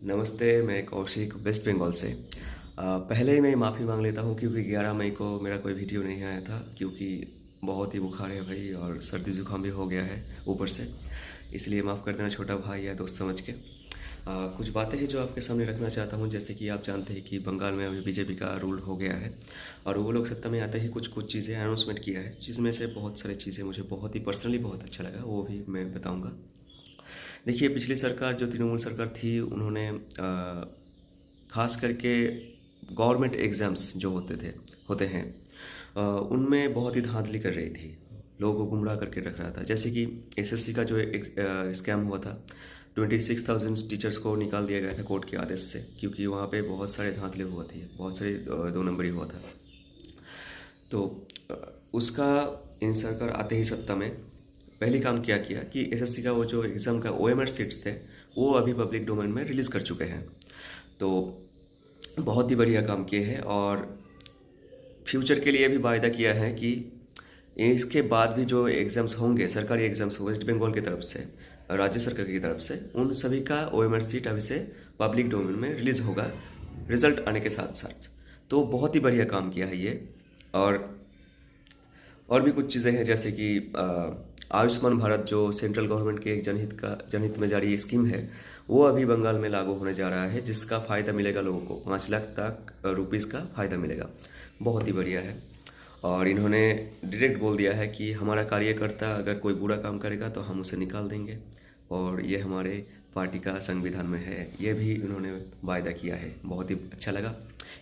नमस्ते, मैं कौशिक वेस्ट बंगाल से। पहले ही मैं माफ़ी मांग लेता हूँ क्योंकि 11 मई को मेरा कोई वीडियो नहीं आया था क्योंकि बहुत ही बुखार है भाई और सर्दी जुकाम भी हो गया है ऊपर से। इसलिए माफ़ कर देना छोटा भाई या दोस्त समझ के। कुछ बातें हैं जो आपके सामने रखना चाहता हूँ। जैसे कि आप जानते हैं कि बंगाल में अभी बीजेपी का रूल हो गया है और वो लोग सत्ता में आते ही कुछ कुछ चीज़ें अनाउंसमेंट किया है, जिसमें से बहुत सारी चीज़ें मुझे बहुत ही पर्सनली बहुत अच्छा लगा, वो भी मैं बताऊँगा। देखिए, पिछली सरकार जो तृणमूल सरकार थी उन्होंने ख़ास करके गवर्नमेंट एग्ज़ाम्स जो होते हैं, उनमें बहुत ही धांधली कर रही थी, लोगों को गुमराह करके रख रहा था। जैसे कि एसएससी का जो एक स्कैम हुआ था, 26,000 टीचर्स को निकाल दिया गया था कोर्ट के आदेश से, क्योंकि वहाँ पे बहुत सारे धांधली हुआ थी, बहुत सारे दो नंबरी हुआ था। तो अ, उसका इन सरकार आते ही सत्ता में पहली काम क्या किया कि एसएससी का वो जो एग्ज़ाम का ओएमआर सीट्स थे वो अभी पब्लिक डोमेन में रिलीज़ कर चुके हैं। तो बहुत ही बढ़िया काम किए हैं और फ्यूचर के लिए भी वायदा किया है कि इसके बाद भी जो एग्ज़ाम्स होंगे, सरकारी एग्ज़ाम्स वेस्ट बंगाल की तरफ से, राज्य सरकार की तरफ से, उन सभी का ओएमआर सीट अभी से पब्लिक डोमेन में रिलीज़ होगा रिज़ल्ट आने के साथ साथ। तो बहुत ही बढ़िया काम किया है ये। और भी कुछ चीज़ें हैं, जैसे कि आयुष्मान भारत जो सेंट्रल गवर्नमेंट के एक जनहित में जारी स्कीम है, वो अभी बंगाल में लागू होने जा रहा है, जिसका फ़ायदा मिलेगा लोगों को, 5 लाख तक रुपीज़ का फ़ायदा मिलेगा। बहुत ही बढ़िया है। और इन्होंने डायरेक्ट बोल दिया है कि हमारा कार्यकर्ता अगर कोई बुरा काम करेगा तो हम उसे निकाल देंगे, और ये हमारे पार्टी का संविधान में है। ये भी इन्होंने वायदा किया है, बहुत ही अच्छा लगा।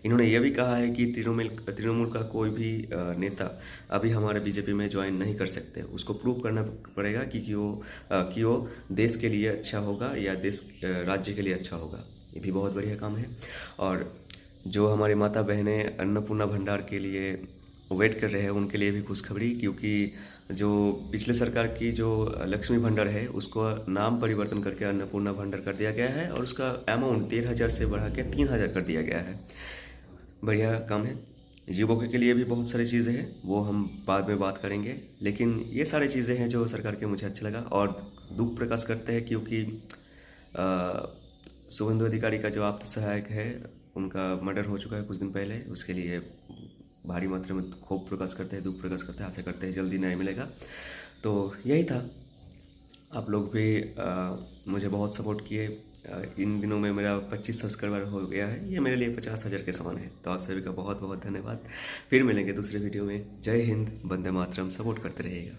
इन्होंने ये भी कहा है कि तृणमूल का कोई भी नेता अभी हमारे बीजेपी में ज्वाइन नहीं कर सकते, उसको प्रूव करना पड़ेगा कि वो देश के लिए अच्छा होगा या राज्य के लिए अच्छा होगा। ये भी बहुत बढ़िया काम है। और जो हमारे माता बहनें अन्नपूर्णा भंडार के लिए वेट कर रहे हैं, उनके लिए भी खुशखबरी, क्योंकि जो पिछले सरकार की जो लक्ष्मी भंडार है उसको नाम परिवर्तन करके अन्नपूर्णा भंडार कर दिया गया है और उसका अमाउंट 13,000 से बढ़ा के 3,000 कर दिया गया है। बढ़िया काम है। युवकों के लिए भी बहुत सारी चीज़ें हैं, वो हम बाद में बात करेंगे, लेकिन ये सारी चीज़ें हैं जो सरकार के मुझे अच्छा लगा। और दुख प्रकाश करते हैं क्योंकि शुभेंदु अधिकारी का जो आप्त सहायक है, उनका मर्डर हो चुका है कुछ दिन पहले। उसके लिए भारी मात्रा में क्षोभ प्रकाश करते हैं, दुख प्रकाश करते हैं, आशा करते हैं जल्दी न्याय मिलेगा। तो यही था। आप लोग भी मुझे बहुत सपोर्ट किए। इन दिनों में मेरा 25 सब्सक्राइबर हो गया है, ये मेरे लिए 50,000 के समान है। तो आप सभी का बहुत बहुत धन्यवाद। फिर मिलेंगे दूसरे वीडियो में। जय हिंद, वंदे मातरम। सपोर्ट करते रहिएगा।